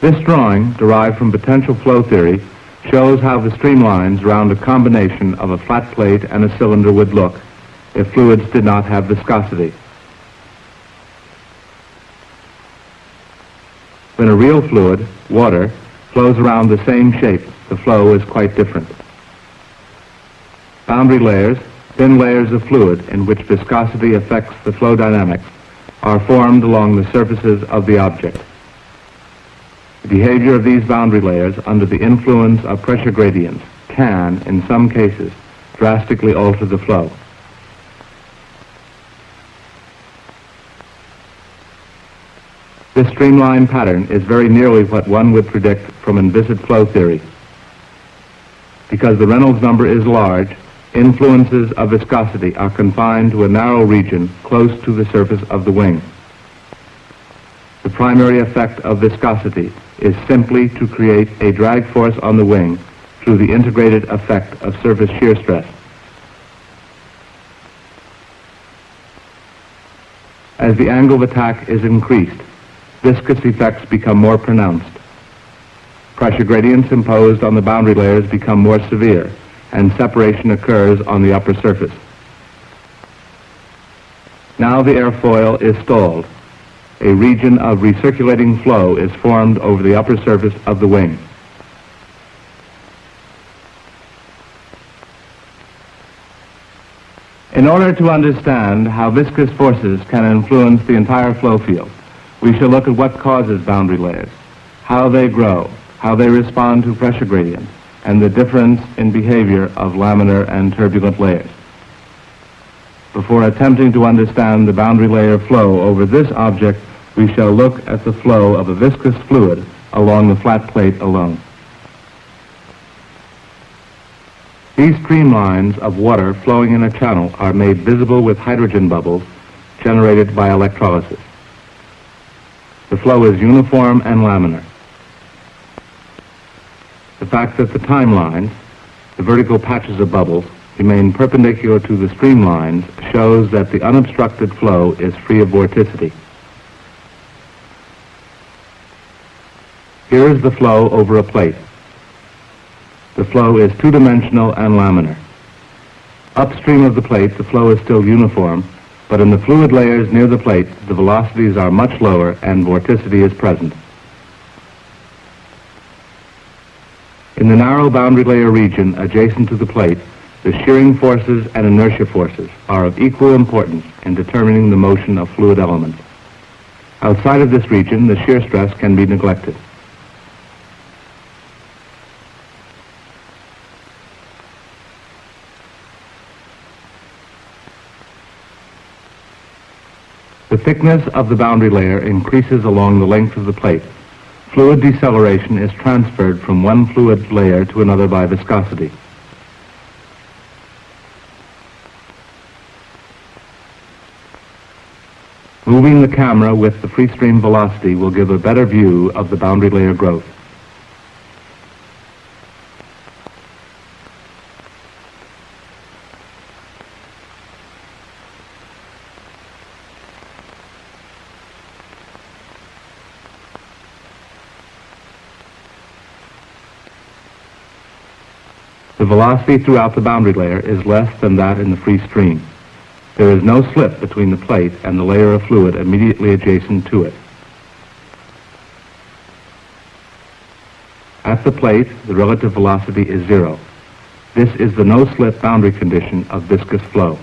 This drawing, derived from potential flow theory, shows how the streamlines around a combination of a flat plate and a cylinder would look if fluids did not have viscosity. When a real fluid, water, flows around the same shape, the flow is quite different. Boundary layers, thin layers of fluid in which viscosity affects the flow dynamics, are formed along the surfaces of the object. The behavior of these boundary layers under the influence of pressure gradients can, in some cases, drastically alter the flow. This streamline pattern is very nearly what one would predict from inviscid flow theory. Because the Reynolds number is large, influences of viscosity are confined to a narrow region close to the surface of the wing. The primary effect of viscosity is simply to create a drag force on the wing through the integrated effect of surface shear stress. As the angle of attack is increased, viscous effects become more pronounced. Pressure gradients imposed on the boundary layers become more severe, and separation occurs on the upper surface. Now the airfoil is stalled. A region of recirculating flow is formed over the upper surface of the wing. In order to understand how viscous forces can influence the entire flow field, we shall look at what causes boundary layers, how they grow, how they respond to pressure gradients, and the difference in behavior of laminar and turbulent layers. Before attempting to understand the boundary layer flow over this object, we shall look at the flow of a viscous fluid along the flat plate alone. These streamlines of water flowing in a channel are made visible with hydrogen bubbles generated by electrolysis. The flow is uniform and laminar. The fact that the timelines, the vertical patches of bubbles, remain perpendicular to the streamlines shows that the unobstructed flow is free of vorticity. Here is the flow over a plate. The flow is two-dimensional and laminar. Upstream of the plate, the flow is still uniform, but in the fluid layers near the plate, the velocities are much lower and vorticity is present. In the narrow boundary layer region adjacent to the plate, the shearing forces and inertia forces are of equal importance in determining the motion of fluid elements. Outside of this region, the shear stress can be neglected. The thickness of the boundary layer increases along the length of the plate. Fluid deceleration is transferred from one fluid layer to another by viscosity. Moving the camera with the free stream velocity will give a better view of the boundary layer growth. The velocity throughout the boundary layer is less than that in the free stream. There is no slip between the plate and the layer of fluid immediately adjacent to it. At the plate, the relative velocity is zero. This is the no-slip boundary condition of viscous flow.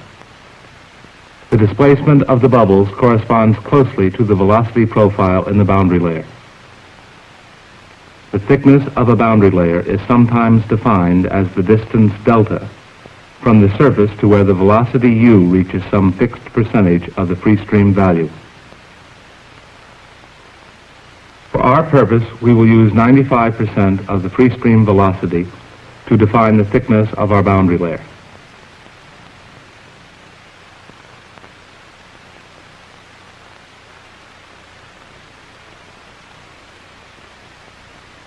The displacement of the bubbles corresponds closely to the velocity profile in the boundary layer. The thickness of a boundary layer is sometimes defined as the distance delta from the surface to where the velocity u reaches some fixed percentage of the free stream value. For our purpose, we will use 95% of the free stream velocity to define the thickness of our boundary layer.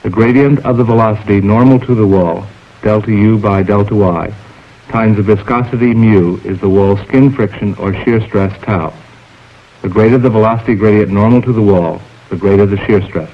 The gradient of the velocity normal to the wall, delta u by delta y, times the viscosity mu is the wall skin friction or shear stress tau. The greater the velocity gradient normal to the wall, the greater the shear stress.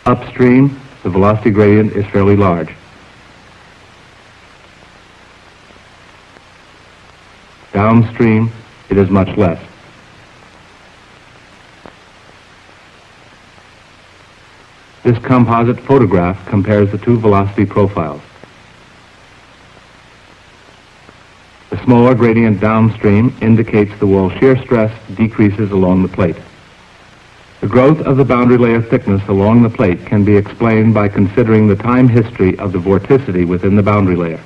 Upstream, the velocity gradient is fairly large. Downstream, it is much less. This composite photograph compares the two velocity profiles. The smaller gradient downstream indicates the wall shear stress decreases along the plate. The growth of the boundary layer thickness along the plate can be explained by considering the time history of the vorticity within the boundary layer.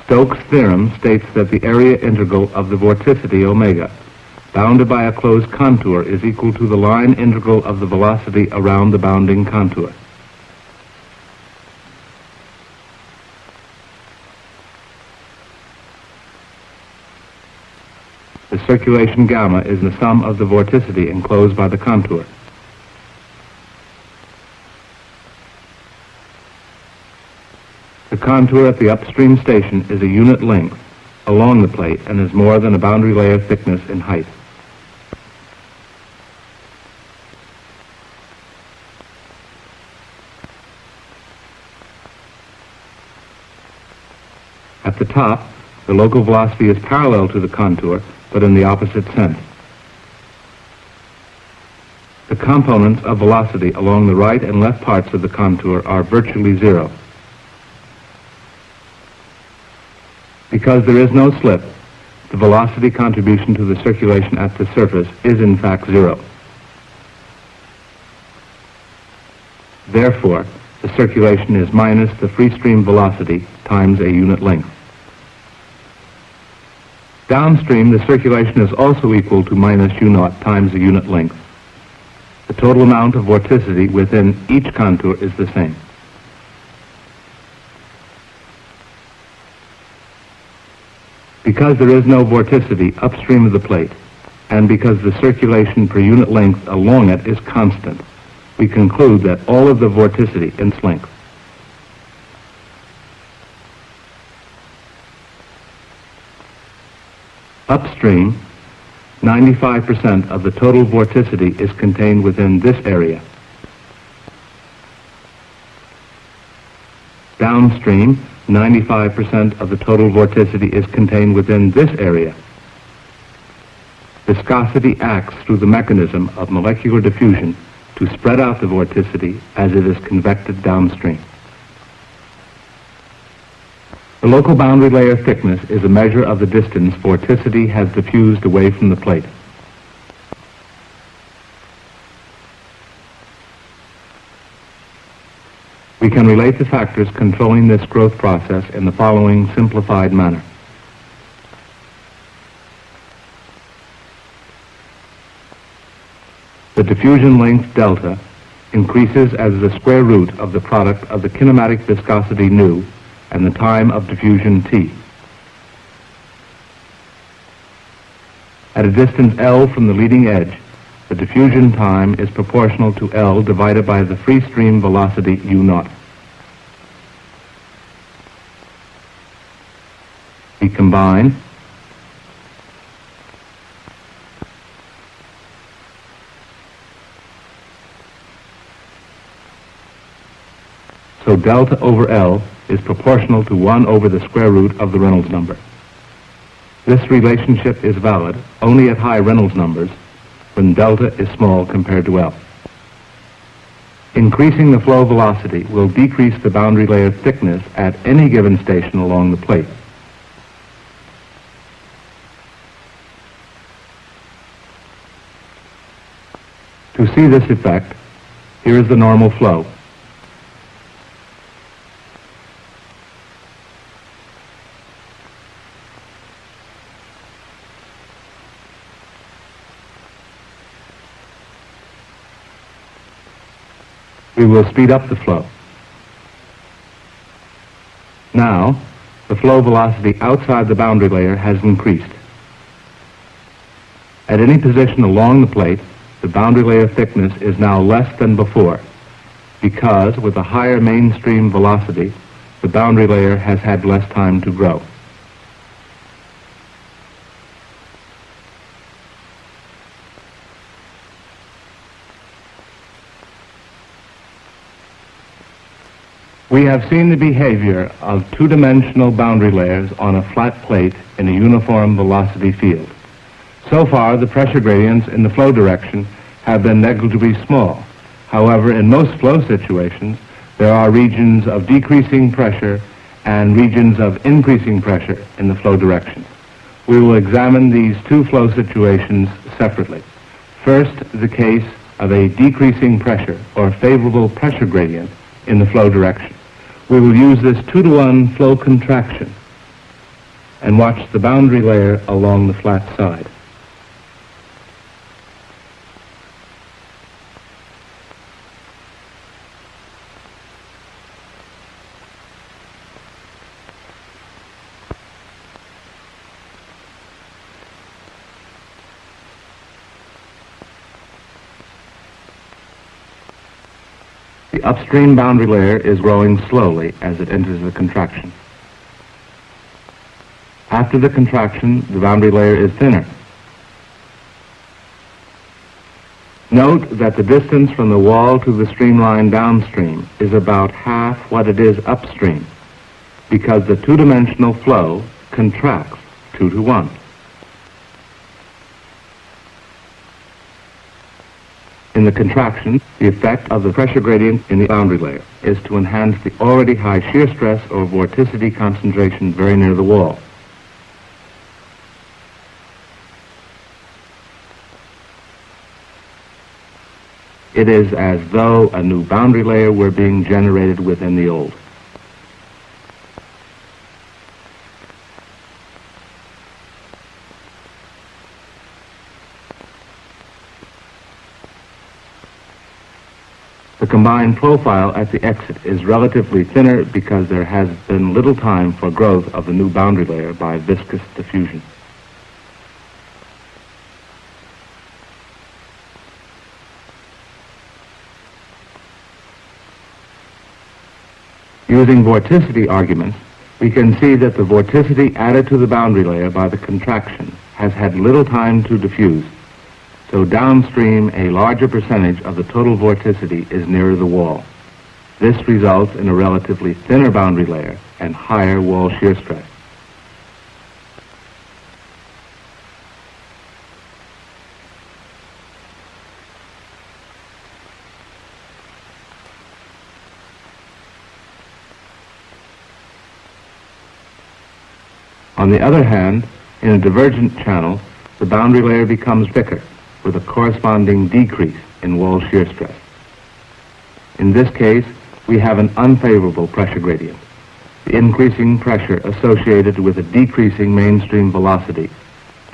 Stokes' theorem states that the area integral of the vorticity omega, bounded by a closed contour, is equal to the line integral of the velocity around the bounding contour. The circulation gamma is the sum of the vorticity enclosed by the contour. The contour at the upstream station is a unit length along the plate and is more than a boundary layer thickness in height. At the top, the local velocity is parallel to the contour, but in the opposite sense. The components of velocity along the right and left parts of the contour are virtually zero. Because there is no slip, the velocity contribution to the circulation at the surface is in fact zero. Therefore, the circulation is minus the free stream velocity times a unit length. Downstream, the circulation is also equal to minus u0 times the unit length. The total amount of vorticity within each contour is the same. Because there is no vorticity upstream of the plate, and because the circulation per unit length along it is constant, we conclude that all of the vorticity in its length. Upstream, 95% of the total vorticity is contained within this area. Downstream, 95% of the total vorticity is contained within this area. Viscosity acts through the mechanism of molecular diffusion to spread out the vorticity as it is convected downstream. The local boundary layer thickness is a measure of the distance vorticity has diffused away from the plate. We can relate the factors controlling this growth process in the following simplified manner. The diffusion length delta increases as the square root of the product of the kinematic viscosity nu and the time of diffusion t. At a distance L from the leading edge, the diffusion time is proportional to L divided by the free stream velocity u0. We combine so delta over L is proportional to 1 over the square root of the Reynolds number. This relationship is valid only at high Reynolds numbers when delta is small compared to L. Increasing the flow velocity will decrease the boundary layer thickness at any given station along the plate. To see this effect, here is the normal flow. We will speed up the flow. Now, the flow velocity outside the boundary layer has increased. At any position along the plate, the boundary layer thickness is now less than before, because with a higher mainstream velocity, the boundary layer has had less time to grow. We have seen the behavior of two-dimensional boundary layers on a flat plate in a uniform velocity field. So far, the pressure gradients in the flow direction have been negligibly small. However, in most flow situations, there are regions of decreasing pressure and regions of increasing pressure in the flow direction. We will examine these two flow situations separately. First, the case of a decreasing pressure or favorable pressure gradient in the flow direction. We will use this 2-to-1 flow contraction and watch the boundary layer along the flat side. The upstream boundary layer is growing slowly as it enters the contraction. After the contraction, the boundary layer is thinner. Note that the distance from the wall to the streamline downstream is about half what it is upstream, because the two-dimensional flow contracts 2-to-1. In the contraction, the effect of the pressure gradient in the boundary layer is to enhance the already high shear stress or vorticity concentration very near the wall. It is as though a new boundary layer were being generated within the old. The combined profile at the exit is relatively thinner because there has been little time for growth of the new boundary layer by viscous diffusion. Using vorticity arguments, we can see that the vorticity added to the boundary layer by the contraction has had little time to diffuse. So downstream, a larger percentage of the total vorticity is nearer the wall. This results in a relatively thinner boundary layer and higher wall shear stress. On the other hand, in a divergent channel, the boundary layer becomes thicker, with a corresponding decrease in wall shear stress. In this case, we have an unfavorable pressure gradient. The increasing pressure associated with a decreasing mainstream velocity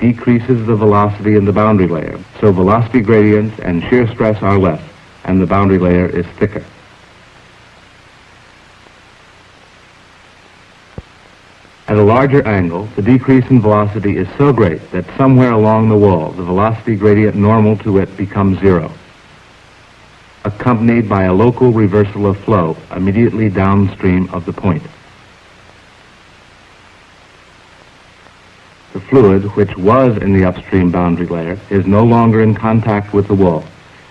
decreases the velocity in the boundary layer, so velocity gradients and shear stress are less, and the boundary layer is thicker. At a larger angle, the decrease in velocity is so great that somewhere along the wall, the velocity gradient normal to it becomes zero, accompanied by a local reversal of flow immediately downstream of the point. The fluid, which was in the upstream boundary layer, is no longer in contact with the wall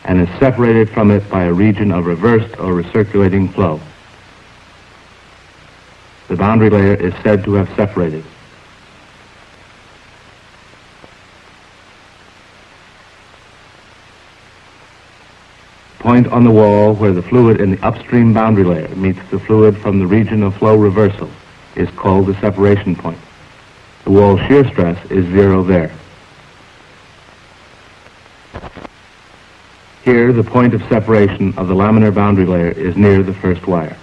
and is separated from it by a region of reversed or recirculating flow. The boundary layer is said to have separated. Point on the wall where the fluid in the upstream boundary layer meets the fluid from the region of flow reversal is called the separation point. The wall shear stress is zero there. Here, the point of separation of the laminar boundary layer is near the first wire.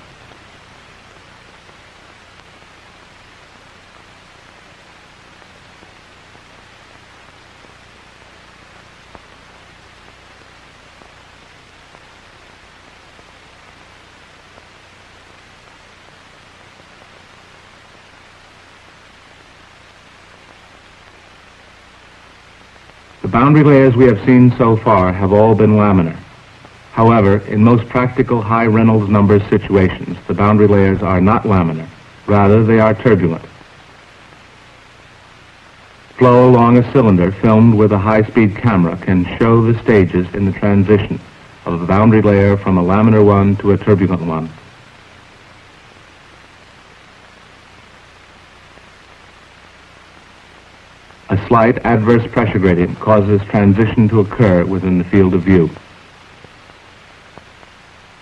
The boundary layers we have seen so far have all been laminar. However, in most practical high Reynolds number situations, the boundary layers are not laminar. Rather, they are turbulent. Flow along a cylinder filmed with a high-speed camera can show the stages in the transition of the boundary layer from a laminar one to a turbulent one. A slight adverse pressure gradient causes transition to occur within the field of view.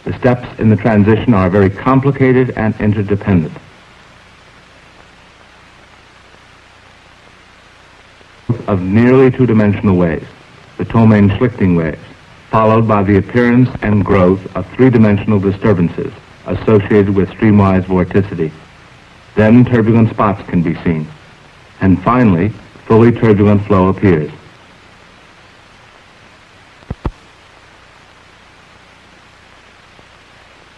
The steps in the transition are very complicated and interdependent. Of nearly two-dimensional waves, the Thomaine-Schlichting waves, followed by the appearance and growth of three-dimensional disturbances associated with streamwise vorticity. Then turbulent spots can be seen. And finally, fully turbulent flow appears.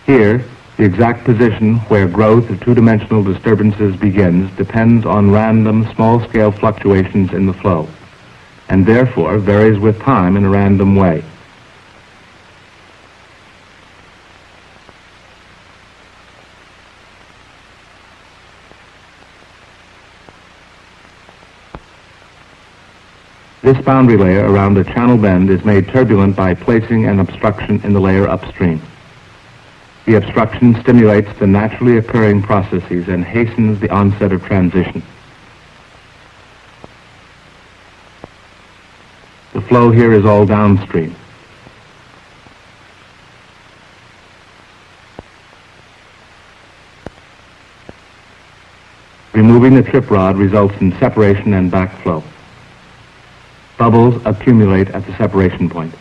Here, the exact position where growth of two-dimensional disturbances begins depends on random small-scale fluctuations in the flow, and therefore varies with time in a random way. This boundary layer around a channel bend is made turbulent by placing an obstruction in the layer upstream. The obstruction stimulates the naturally occurring processes and hastens the onset of transition. The flow here is all downstream. Removing the trip rod results in separation and backflow. Bubbles accumulate at the separation point.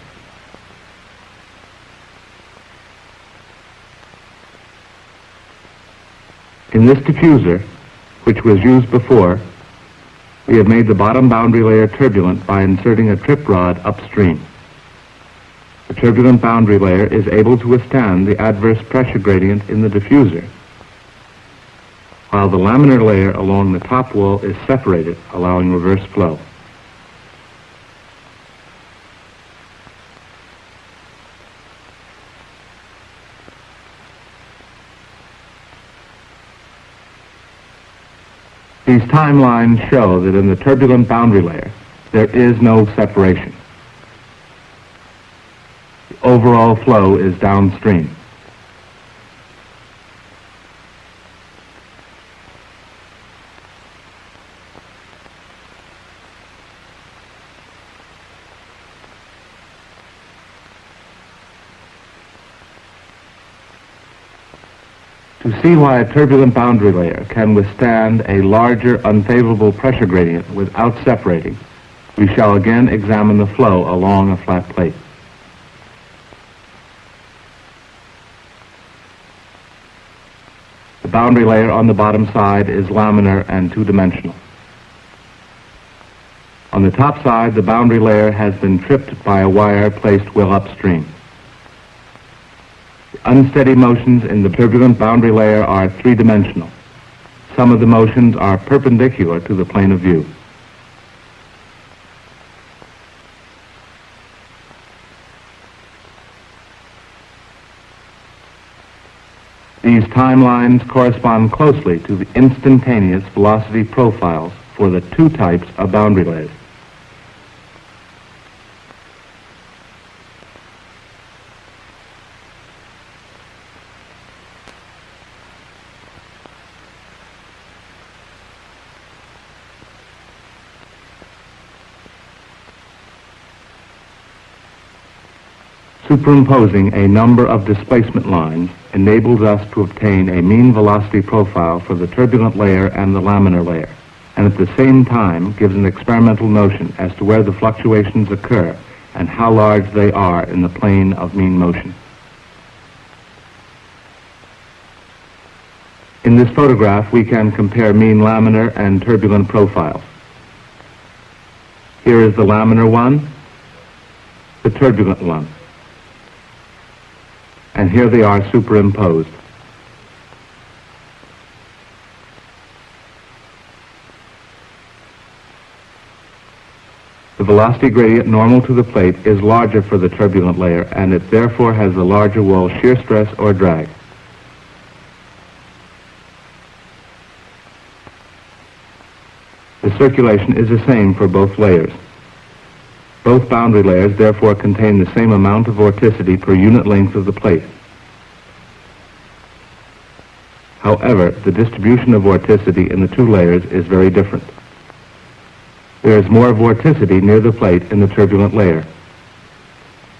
In this diffuser, which was used before, we have made the bottom boundary layer turbulent by inserting a trip rod upstream. The turbulent boundary layer is able to withstand the adverse pressure gradient in the diffuser, while the laminar layer along the top wall is separated, allowing reverse flow. These timelines show that in the turbulent boundary layer, there is no separation. The overall flow is downstream. To see why a turbulent boundary layer can withstand a larger unfavorable pressure gradient without separating, we shall again examine the flow along a flat plate. The boundary layer on the bottom side is laminar and two-dimensional. On the top side, the boundary layer has been tripped by a wire placed well upstream. Unsteady motions in the turbulent boundary layer are three-dimensional. Some of the motions are perpendicular to the plane of view. These timelines correspond closely to the instantaneous velocity profiles for the two types of boundary layers. Superimposing a number of displacement lines enables us to obtain a mean velocity profile for the turbulent layer and the laminar layer, and at the same time gives an experimental notion as to where the fluctuations occur and how large they are in the plane of mean motion. In this photograph, we can compare mean laminar and turbulent profiles. Here is the laminar one, the turbulent one. And here they are superimposed. The velocity gradient normal to the plate is larger for the turbulent layer, and it therefore has a larger wall shear stress or drag. The circulation is the same for both layers. Both boundary layers therefore contain the same amount of vorticity per unit length of the plate. However, the distribution of vorticity in the two layers is very different. There is more vorticity near the plate in the turbulent layer.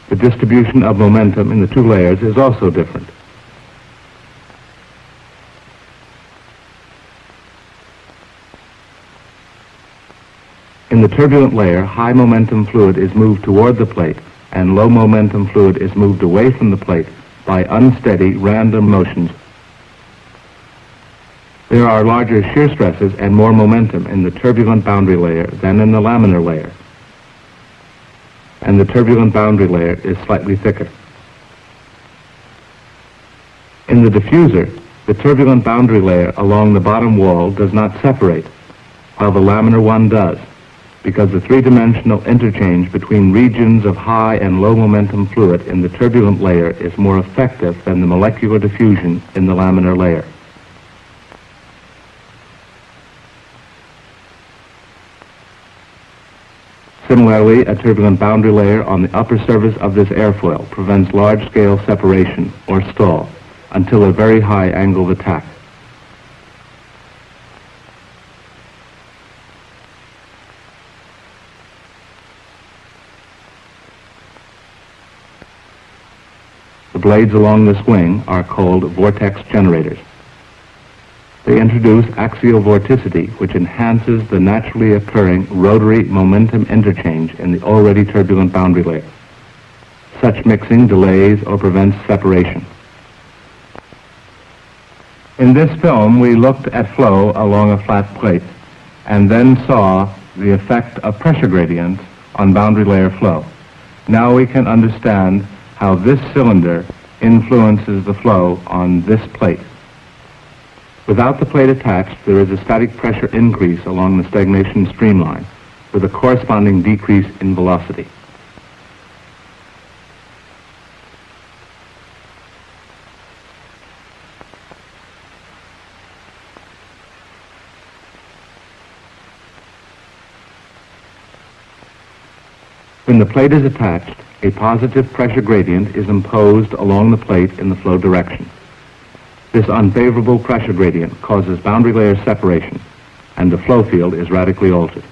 The distribution of momentum in the two layers is also different. In the turbulent layer, high momentum fluid is moved toward the plate, and low momentum fluid is moved away from the plate by unsteady, random motions. There are larger shear stresses and more momentum in the turbulent boundary layer than in the laminar layer, and the turbulent boundary layer is slightly thicker. In the diffuser, the turbulent boundary layer along the bottom wall does not separate, while the laminar one does, because the three-dimensional interchange between regions of high and low momentum fluid in the turbulent layer is more effective than the molecular diffusion in the laminar layer. Similarly, a turbulent boundary layer on the upper surface of this airfoil prevents large-scale separation, or stall, until a very high angle of attack. The blades along this wing are called vortex generators. They introduce axial vorticity, which enhances the naturally occurring rotary momentum interchange in the already turbulent boundary layer. Such mixing delays or prevents separation. In this film, we looked at flow along a flat plate and then saw the effect of pressure gradients on boundary layer flow. Now we can understand how this cylinder influences the flow on this plate. Without the plate attached, there is a static pressure increase along the stagnation streamline with a corresponding decrease in velocity. When the plate is attached, a positive pressure gradient is imposed along the plate in the flow direction. This unfavorable pressure gradient causes boundary layer separation, and the flow field is radically altered.